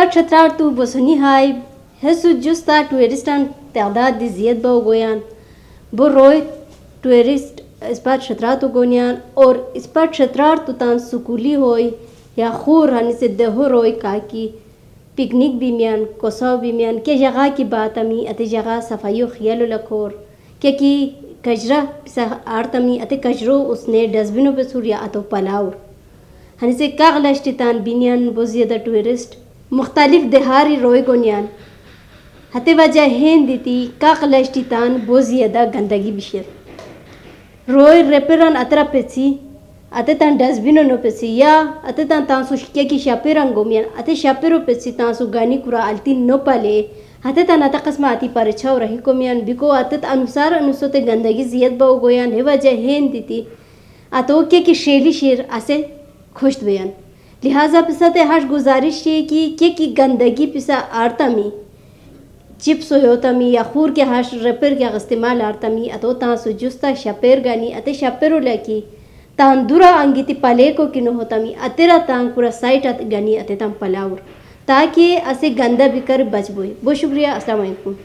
स्पार्ट शत्रार तो बसनी हाय हसु जुस्ता टूरिस्टान तादाद ज़ियद बो गोयान बो रोय टूरिस्ट स्पार्ट शत्रार तो गोनियान और स्पार्ट शत्रार तो तान सुकुली होय या खूर हनी से दहो रोय काकी पिकनिक बीमियान कोसाव बीमियान के जगह की बात अमी अते जगह सफाइयो खियालो लखोर क्या कि कचरा पिसा आर्तमी अते कचरो उसने डस्टबिनों पे सूर्या अतो पलाउर हनी से कागलाश्तितान बीनियान बोजियदा टूरिस्ट मुख्तलिफ देहारी रोय गोनियान हते वजह हेन दीती कागलाश्तितान बोजियदा गंदगी बिशर रोय रेपेरन अतरा पेची अते तान डस्टबिनो नो पेची या अते तान तांसु शिक्या की शापेरन गोमियान अते शापेरो पेची तांसु गानी कुरा अल्ती नो पाले हते तान अता कस्मा आती परछाव रही कोमियान बिको अते अनुसार अनुसोते गंदगी जियद बाव गोयान हे वजह हेन दीती अतो की शेली शेर असे खुश बयान लिहाजा पिसाते हर गुजारिश है कि गंदगी पिसा आरतमी चिप्स होतमी या खूर के हाश रपेर के इस्तेमाल आरतमी अतो तांसु जुस्ता शपेर गानी अते शपेरो लकी तान दुरा अंगिति पले को किनो होतमी अतेरा तांग पूरा साइट अत गनी अते तां पलाउर ताकि असे गंदा बिकर बच बोए बहुत शुक्रिया अस्सलाम वालेकुम।